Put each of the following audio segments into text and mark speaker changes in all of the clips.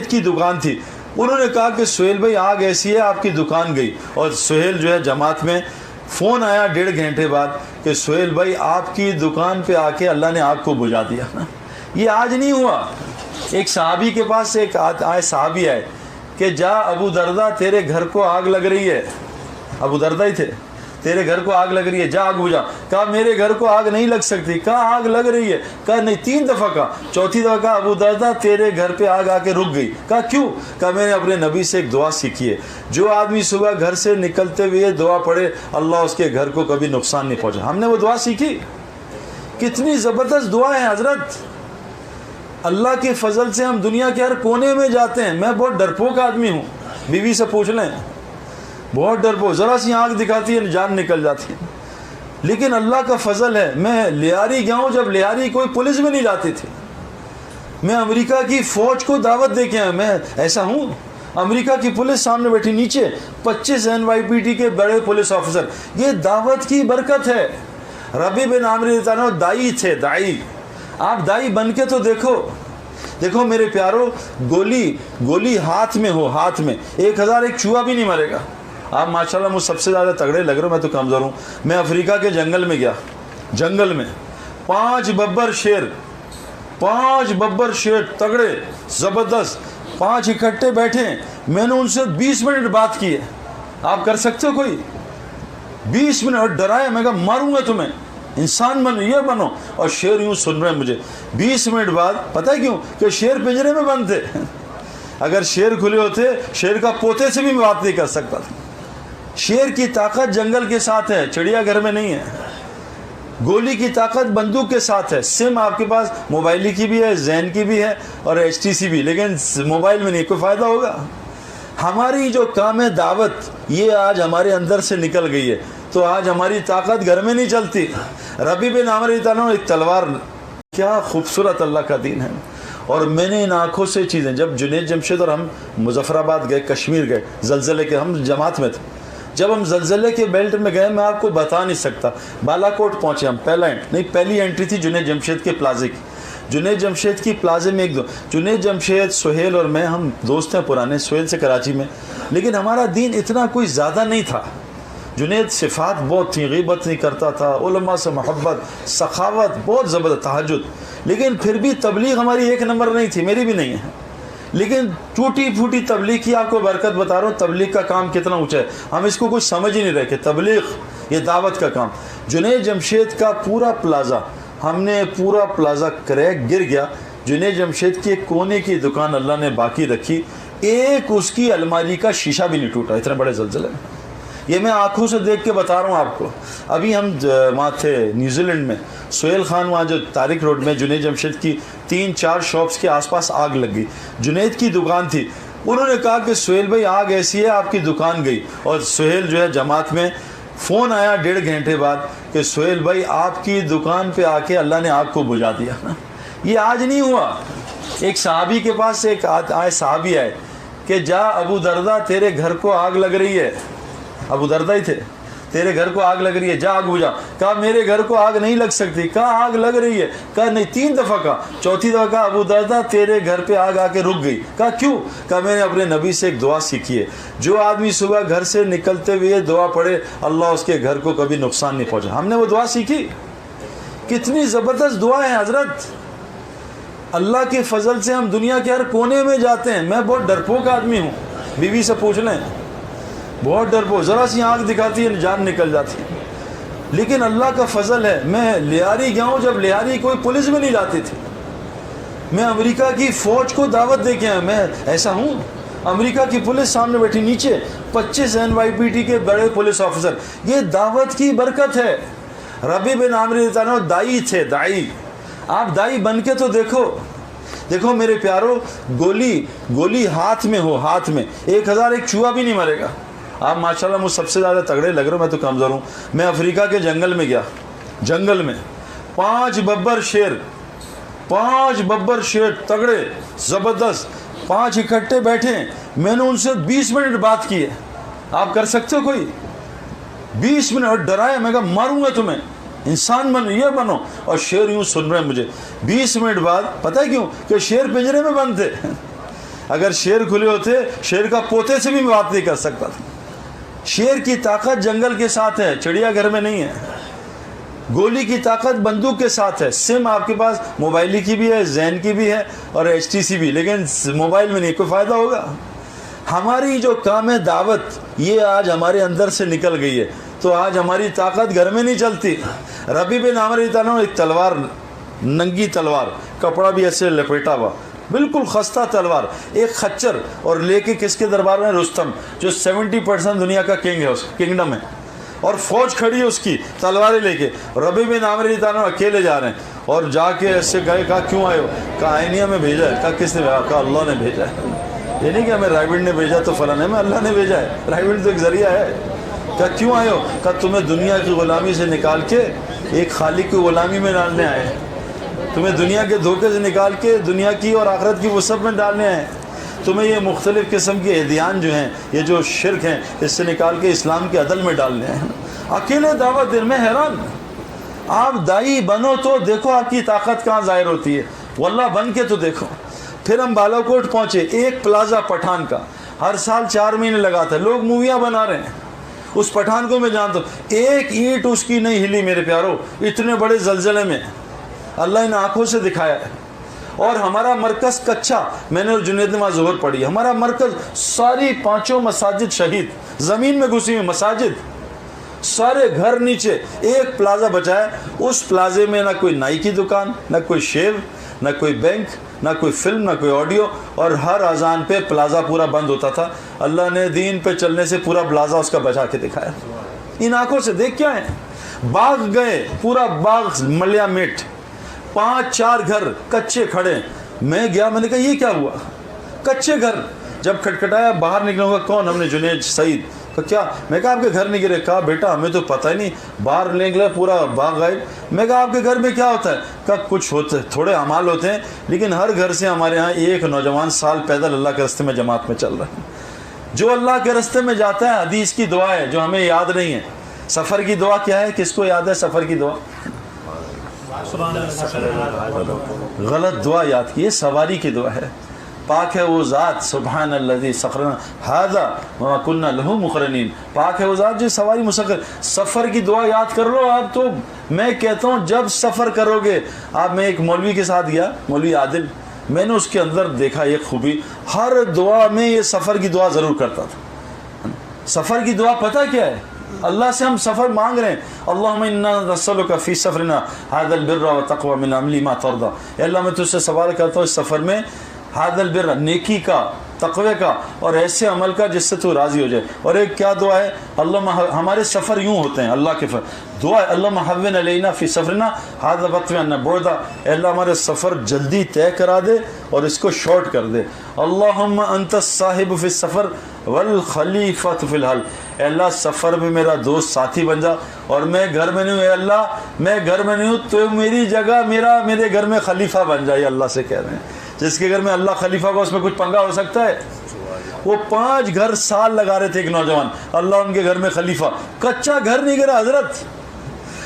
Speaker 1: کی دکان تھی. انہوں نے کہا کہ سہیل بھائی آگ ایسی ہے آپ کی دکان گئی. اور سہیل جو ہے جماعت میں فون آیا 1.5 گھنٹے بعد کہ سہیل بھائی آپ کی دکان پہ آ کے اللہ نے آگ کو بجھا دیا. یہ آج نہیں ہوا. ایک صحابی کے پاس ایک صحابی آئے کہ جا ابو دردہ تیرے گھر کو آگ لگ رہی ہے. ابو دردہ ہی تھے. تیرے گھر کو آگ لگ رہی ہے, جا آگ بجھا. کہا میرے گھر کو آگ نہیں لگ سکتی. کہا آگ لگ رہی ہے. کہا نہیں, 3 دفعہ کہا. چوتھی دفعہ کہا ابو دردہ تیرے گھر پہ آگ آ کے رک گئی. کہا کیوں؟ کہا میں نے اپنے نبی سے ایک دعا سیکھی ہے, جو آدمی صبح گھر سے نکلتے ہوئے دعا پڑھے اللہ اس کے گھر کو کبھی نقصان نہیں پہنچا. ہم نے وہ دعا سیکھی. کتنی زبردست دعا ہے حضرت. اللہ کے فضل سے ہم دنیا کے ہر کونے میں جاتے ہیں. میں بہت ڈرپوک آدمی ہوں, بیوی سے پوچھ لیں, بہت ڈرپوک. ذرا سی آنکھ دکھاتی ہے جان نکل جاتی ہے. لیکن اللہ کا فضل ہے. میں لیاری گیا ہوں جب لیاری کوئی پولیس بھی نہیں جاتی تھی. میں امریکہ کی فوج کو دعوت دے کے آیا. میں ایسا ہوں. امریکہ کی پولیس سامنے بیٹھی, نیچے 25 NYPD کے بڑے پولیس آفیسر. یہ دعوت کی برکت ہے. ربی بن عامر دائی تھے, دائی. آپ دائی بن کے تو دیکھو. دیکھو میرے پیارو, گولی ہاتھ میں ہو, ہاتھ میں 1000 ایک چوہا بھی نہیں مرے گا. آپ ماشاءاللہ مجھ سب سے زیادہ تگڑے لگ رہے ہو, میں تو کمزور ہوں. میں افریقہ کے جنگل میں گیا. جنگل میں 5 ببر شیر تگڑے زبردست, 5 اکٹھے بیٹھے ہیں. میں نے ان سے 20 منٹ بات کی ہے. آپ کر سکتے ہو کوئی 20 منٹ؟ اور ڈرایا, میں کہا ماروں گا تمہیں, انسان بنو, یہ بنو. اور شیر یوں سن رہے ہیں مجھے. 20 منٹ بعد پتہ ہے کیوں؟ کہ شیر پنجرے میں بند تھے. اگر شیر کھلے ہوتے شیر کا پوتے سے بھی بات نہیں کر سکتا تھا. شیر کی طاقت جنگل کے ساتھ ہے, چڑیا گھر میں نہیں ہے. گولی کی طاقت بندوق کے ساتھ ہے. سم آپ کے پاس موبائل کی بھی ہے, زین کی بھی ہے اور HTC بھی, لیکن موبائل میں نہیں. کوئی فائدہ ہوگا؟ ہماری جو کام ہے دعوت, یہ آج ہمارے اندر سے نکل گئی ہے, تو آج ہماری طاقت گھر میں نہیں چلتی. ربی بن عامر ایک تلوار. کیا خوبصورت اللہ کا دین ہے. اور میں نے ان آنکھوں سے چیزیں, جب جنید جمشید اور ہم مظفر آباد گئے, کشمیر گئے, زلزلے کے, ہم جماعت میں تھے. جب ہم زلزلے کے بیلٹ میں گئے, میں آپ کو بتا نہیں سکتا. بالا کوٹ پہنچے ہم, پہلی انٹری تھی جنید جمشید کے پلازے کی. جنید جمشید کی پلازے میں جنید جمشید, سہیل اور میں, ہم دوست ہیں پرانے. سہیل سے کراچی میں, لیکن ہمارا دین اتنا کوئی زیادہ نہیں تھا. جنید صفات بہت تھیں, غیبت نہیں کرتا تھا, علماء سے محبت, سخاوت بہت زبردست, تہجد. لیکن پھر بھی تبلیغ ہماری 1 نمبر نہیں تھی, میری بھی نہیں ہے. لیکن ٹوٹی پھوٹی تبلیغ کی آپ کو برکت بتا رہا ہوں. تبلیغ کا کام کتنا اونچا ہے, ہم اس کو کچھ سمجھ ہی نہیں رہے کہ تبلیغ یہ دعوت کا کام. جنید جمشید کا پورا پلازا, ہم نے پورا پلازا کریک گر گیا. جنید جمشید کی ایک کونے کی دکان اللہ نے باقی رکھی, ایک اس کی الماری کا شیشہ بھی نہیں ٹوٹا. اتنے بڑے زلزلے میں, یہ میں آنکھوں سے دیکھ کے بتا رہا ہوں آپ کو. ابھی ہم وہاں تھے نیوزی لینڈ میں, سہیل خان, وہاں جو طارق روڈ میں جنید جمشید کی 3-4 شاپس کے آس پاس آگ لگ گئی. جنید کی دکان تھی. انہوں نے کہا کہ سہیل بھائی آگ ایسی ہے آپ کی دکان گئی. اور سہیل جو ہے جماعت میں فون آیا 1.5 گھنٹے بعد کہ سہیل بھائی آپ کی دکان پہ آ کے اللہ نے آگ کو بجھا دیا. یہ آج نہیں ہوا. ایک صحابی کے پاس ایک صحابی آئے کہ جا ابو دردہ تیرے گھر کو آگ لگ رہی ہے. ابو دردہ ہی تھے. تیرے گھر کو آگ لگ رہی ہے, جا آگ بجھا. کہا میرے گھر کو آگ نہیں لگ سکتی. کہا آگ لگ رہی ہے. کہا نہیں, 3 دفعہ کہا. چوتھی دفعہ کہا ابو دردہ تیرے گھر پہ آگ آ کے رک گئی. کہا کیوں؟ کہا میں نے اپنے نبی سے ایک دعا سیکھی ہے, جو آدمی صبح گھر سے نکلتے ہوئے دعا پڑھے اللہ اس کے گھر کو کبھی نقصان نہیں پہنچا. ہم نے وہ دعا سیکھی. کتنی زبردست دعا ہے حضرت. اللہ کے فضل سے ہم دنیا کے ہر کونے میں جاتے ہیں. میں بہت ڈرپوک آدمی ہوں, بیوی سے پوچھ لیں, بہت ڈرپوک. ذرا سی آنکھ دکھاتی ہے جان نکل جاتی ہے. لیکن اللہ کا فضل ہے. میں لیاری گیا ہوں جب لیاری کوئی پولیس بھی نہیں جاتی تھی. میں امریکہ کی فوج کو دعوت دے کے آیا. میں ایسا ہوں. امریکہ کی پولیس سامنے بیٹھی, نیچے 25 NYPD کے بڑے پولیس آفیسر. یہ دعوت کی برکت ہے. ربی بن عامر دائی تھے, دائی. آپ دائی بن کے تو دیکھو. دیکھو میرے پیارو, گولی ہاتھ میں ہو, ہاتھ میں 1000 ایک چوہا بھی نہیں مرے گا. آپ ماشاءاللہ مجھ سب سے زیادہ تگڑے لگ رہے ہو, میں تو کمزور ہوں. میں افریقہ کے جنگل میں گیا. جنگل میں 5 ببر شیر تگڑے زبردست, 5 اکٹھے بیٹھے ہیں. میں نے ان سے 20 منٹ بات کی ہے. آپ کر سکتے ہو کوئی 20 منٹ؟ اور ڈرایا, میں کہا ماروں گا تمہیں, انسان بنو, یہ بنو. اور شیر یوں سن رہے ہیں مجھے. 20 منٹ بعد پتہ ہے کیوں؟ کہ شیر پنجرے میں بند تھے. اگر شیر کھلے ہوتے شیر کا پوتے سے بھی بات نہیں کر سکتا تھا. شیر کی طاقت جنگل کے ساتھ ہے, چڑیا گھر میں نہیں ہے. گولی کی طاقت بندوق کے ساتھ ہے. سم آپ کے پاس موبائل کی بھی ہے, زین کی بھی ہے اور HTC بھی, لیکن موبائل میں نہیں, کوئی فائدہ ہوگا؟ ہماری جو کام ہے دعوت, یہ آج ہمارے اندر سے نکل گئی ہے, تو آج ہماری طاقت گھر میں نہیں چلتی. ربی بن عامر رضی اللہ عنہ ایک تلوار, ننگی تلوار, کپڑا بھی ایسے لپیٹا ہوا, بالکل خستہ تلوار, ایک خچر, اور لے کے کس کے دربار میں؟ رستم, جو 70% دنیا کا کنگ ہے, اس کنگڈم ہے, اور فوج کھڑی ہے اس کی, تلواریں لے کے. ربی بن عامر رضی اللہ عنہ اکیلے جا رہے ہیں, اور جا کے ایسے گئے, کہا کیوں آئے ہو؟ کہا آئینیہ میں بھیجا ہے. کہا کس نے بھیجا؟ کہا اللہ نے بھیجا ہے. یہ نہیں کہ ہمیں رائبڈ نے بھیجا تو فلاں ہے, میں اللہ نے بھیجا ہے, رائبڈ تو ایک ذریعہ ہے. کہا کیوں آئے ہو؟ کہا تمہیں دنیا کی غلامی سے نکال کے ایک خالق کی غلامی میں ڈالنے آئے ہیں, تمہیں دنیا کے دھوکے سے نکال کے دنیا کی اور آخرت کی وسعت میں ڈالنے آئے ہیں, تمہیں یہ مختلف قسم کے ادیان جو ہیں, یہ جو شرک ہیں, اس سے نکال کے اسلام کے عدل میں ڈالنے ہیں. اکیلے دعوت دین میں حیران. آپ دائی بنو تو دیکھو آپ کی طاقت کہاں ظاہر ہوتی ہے, واللہ بن کے تو دیکھو. پھر ہم بالا کوٹ پہنچے, ایک پلازا پٹھان کا, ہر سال 4 مہینے لگاتا ہے, لوگ موویاں بنا رہے ہیں. اس پٹھان کو میں جانتا ہوں, ایک اینٹ اس کی نہیں ہلی میرے پیارو, اتنے بڑے زلزلے میں اللہ ان آنکھوں سے دکھایا ہے. اور ہمارا مرکز کچا, میں نے جنید نماز ظہر پڑھی, ہمارا مرکز ساری 5 مساجد شہید, زمین میں گھسی ہوئی مساجد, سارے گھر نیچے, ایک پلازا بچا ہے. اس پلازے میں نہ کوئی نائی کی دکان, نہ کوئی شیو, نہ کوئی بینک, نہ کوئی فلم, نہ کوئی آڈیو, اور ہر اذان پہ پلازا پورا بند ہوتا تھا. اللہ نے دین پہ چلنے سے پورا پلازا اس کا بچا کے دکھایا. ان آنکھوں سے دیکھ کیا ہے. باغ گئے, پورا باغ ملیا میٹ, 5-4 گھر کچے کھڑے. میں گیا, میں نے کہا یہ کیا ہوا؟ کچے گھر. جب کھٹکھٹایا, باہر نکلوں گا, کون؟ ہم نے جنید سعید. کیا؟ میں کہا آپ کے گھر نہیں گرے؟ کہا بیٹا ہمیں تو پتہ ہی نہیں, باہر نکلا پورا باغ غائب. میں کہا آپ کے گھر میں کیا ہوتا ہے؟ کہا کچھ ہوتے, تھوڑے اعمال ہوتے ہیں, لیکن ہر گھر سے ہمارے ہاں ایک نوجوان سال پیدل اللہ کے راستے میں جماعت میں چل رہا ہے. جو اللہ کے راستے میں جاتا ہے, حدیث کی دعا ہے جو ہمیں یاد نہیں ہے. سفر کی دعا کیا ہے؟ کس کو یاد ہے سفر کی دعا؟ غلط دعا یاد کی, سواری کی دعا ہے. پاک ہے وہ ذات, سبحان الذی سخرنا ھذا وما كنا له مقرنین. پاک ہے وہ ذات جو سواری مسخر. سفر کی دعا یاد کر لو آپ. تو میں کہتا ہوں جب سفر کرو گے آپ, میں ایک مولوی کے ساتھ گیا, مولوی عادل, میں نے اس کے اندر دیکھا ایک خوبی, ہر دعا میں یہ سفر کی دعا ضرور کرتا تھا. سفر کی دعا پتہ کیا ہے؟ اللہ سے ہم سفر مانگ رہے ہیں, اللہم انا نسألک فی سفرنا ھذا البر والتقوی من عمل ما ترضی. اے اللہ میں تجھ سے سوال کرتا ہوں اس سفر میں ھذا البر, نیکی کا, تقوی کا, اور ایسے عمل کا جس سے تو راضی ہو جائے. اور ایک کیا دعا ہے؟ اللہ ہمارے سفر یوں ہوتے ہیں, اللہ کے دعا ہے, اللہ حون علینا فی سفرنا ھذا بطوی عنا بعدا. اے اللہ ہمارے سفر جلدی طے کرا دے اور اس کو شارٹ کر دے. اللہم انت الصاحب فی السفر والخلیفۃ فی الحل. اے اللہ سفر میں میرا دوست ساتھی بن جا, اور میں گھر میں نہیں ہوں. اے اللہ میں گھر میں نہیں ہوں, تو میری جگہ میرے گھر میں خلیفہ بن جائے. اللہ سے کہہ رہے ہیں جس کے گھر میں اللہ خلیفہ کو, اس میں کچھ پنگا ہو سکتا ہے؟ وہ 5 گھر سال لگا رہے تھے ایک نوجوان, اللہ ان کے گھر میں خلیفہ. کچا گھر نہیں گرا حضرت.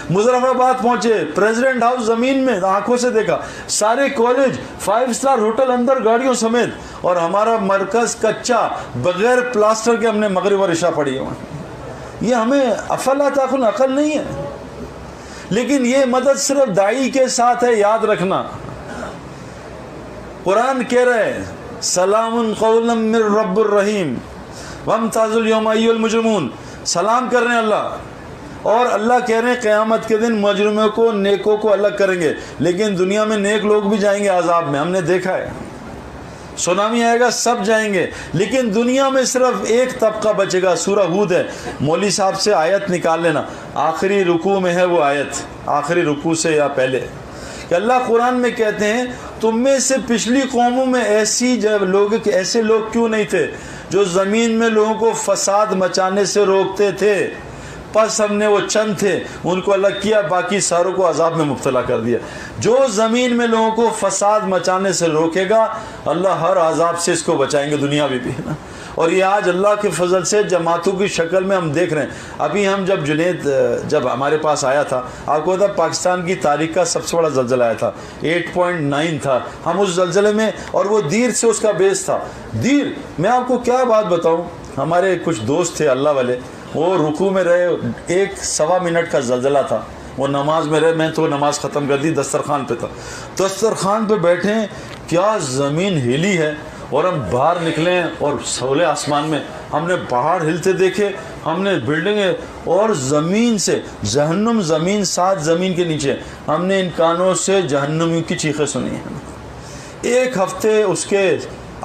Speaker 1: مظفر آباد پہنچے, پریزیڈنٹ ہاؤس زمین میں, آنکھوں سے دیکھا, سارے کالج 5 اسٹار ہوٹل اندر گاڑیوں سمیت, اور ہمارا مرکز کچا بغیر پلاسٹر کے ہم نے مغرب اور عشاء پڑھی ہے. یہ ہمیں افلا تعقلون, عقل نہیں ہے. لیکن یہ مدد صرف داعی کے ساتھ ہے, یاد رکھنا. قرآن کہہ رہے ہیں سلام قولا من رب الرحیم وامتازوا اليوم ایھا المجرمون. سلام کر رہے ہیں اللہ, اور اللہ کہہ رہے ہیں قیامت کے دن مجرموں کو نیکوں کو الگ کریں گے, لیکن دنیا میں نیک لوگ بھی جائیں گے عذاب میں. ہم نے دیکھا ہے, سونامی آئے گا سب جائیں گے, لیکن دنیا میں صرف ایک طبقہ بچے گا. سورہ ہود ہے, مولوی صاحب سے آیت نکال لینا, آخری رکوع میں ہے وہ آیت, آخری رکوع سے یا پہلے, کہ اللہ قرآن میں کہتے ہیں تم میں سے پچھلی قوموں میں ایسے لوگ کیوں نہیں تھے جو زمین میں لوگوں کو فساد مچانے سے روکتے تھے. پس ہم نے وہ چند تھے ان کو الگ کیا، باقی ساروں کو عذاب میں مبتلا کر دیا۔ جو زمین میں لوگوں کو فساد مچانے سے روکے گا اللہ ہر عذاب سے اس کو بچائیں گے، دنیا میں بھی نا۔ اور یہ آج اللہ کے فضل سے جماعتوں کی شکل میں ہم دیکھ رہے ہیں۔ ابھی ہم جب ہمارے پاس آیا تھا، آپ کو پتا پاکستان کی تاریخ کا سب سے بڑا زلزلہ آیا تھا، 8.9 تھا۔ ہم اس زلزلے میں، اور وہ دیر سے اس کا بیس تھا، دیر۔ میں آپ کو کیا بات بتاؤں، ہمارے کچھ دوست تھے اللہ والے، وہ رکوع میں رہے، 1-1.25 منٹ کا زلزلہ تھا، وہ نماز میں رہے، میں تو نماز ختم کر دی، دسترخوان پہ تھا، دسترخوان پہ بیٹھے، کیا زمین ہلی ہے، اور ہم باہر نکلے اور سولے آسمان میں ہم نے پہاڑ ہلتے دیکھے، ہم نے بلڈنگیں، اور زمین سے جہنم، زمین 7 زمین کے نیچے، ہم نے ان کانوں سے جہنمیوں کی چیخیں سنی ہیں۔ 1 ہفتے اس کے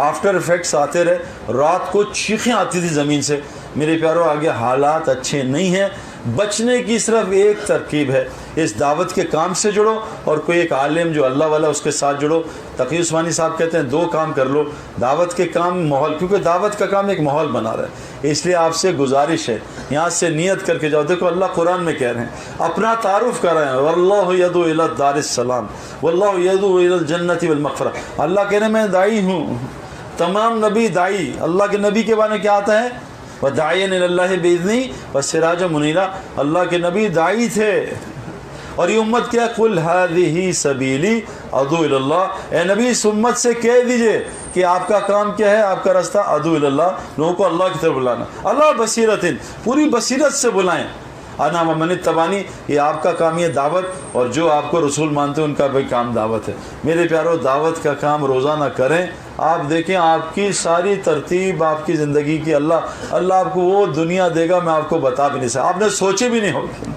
Speaker 1: آفٹر افیکٹس آتے رہے، رات کو چیخیں آتی تھی زمین سے۔ میرے پیاروں، آگے حالات اچھے نہیں ہیں، بچنے کی صرف ایک ترکیب ہے، اس دعوت کے کام سے جڑو، اور کوئی ایک عالم جو اللہ والا اس کے ساتھ جڑو۔ تقی عثمانی صاحب کہتے ہیں 2 کام کر لو، دعوت کے کام، ماحول، کیونکہ دعوت کا کام ایک ماحول بنا رہا ہے۔ اس لیے آپ سے گزارش ہے، یہاں سے نیت کر کے جاؤ۔ دیکھو اللہ قرآن میں کہہ رہے ہیں، اپنا تعارف کر رہے ہیں، واللہ یدعو الی دار السلام واللہ یدعو الی الجنۃ والمغفرہ۔ اللہ کہہ رہے ہیں میں داعی ہوں، تمام نبی داعی، اللہ کے نبی کے بارے میں کیا آتا ہے، وَدَاعِيًا إِلَى اللَّهِ بِإِذْنِهِ وَسِرَاجًا مُنِيرًا، اللہ کے نبی داعی تھے۔ اور یہ امت کیا، قُلْ هَذِهِ سَبِيلِي أَدْعُو إِلَى اللَّهِ، اے نبی اس امت سے کہہ دیجئے کہ آپ کا کام کیا ہے، آپ کا راستہ أَدْعُو إِلَى اللَّهِ، لوگوں کو اللہ کی طرف بلانا، اللہ بصیرت، پوری بصیرت سے بلائیں، انا ومن اتبعنی، یہ آپ کا کام، یہ دعوت، اور جو آپ کو رسول مانتے ہیں ان کا بھی کام دعوت ہے۔ میرے پیارو، دعوت کا کام روزانہ کریں، آپ دیکھیں آپ کی ساری ترتیب آپ کی زندگی کی، اللہ آپ کو وہ دنیا دے گا میں آپ کو بتا بھی نہیں سکتا، آپ نے سوچے بھی نہیں ہوگی۔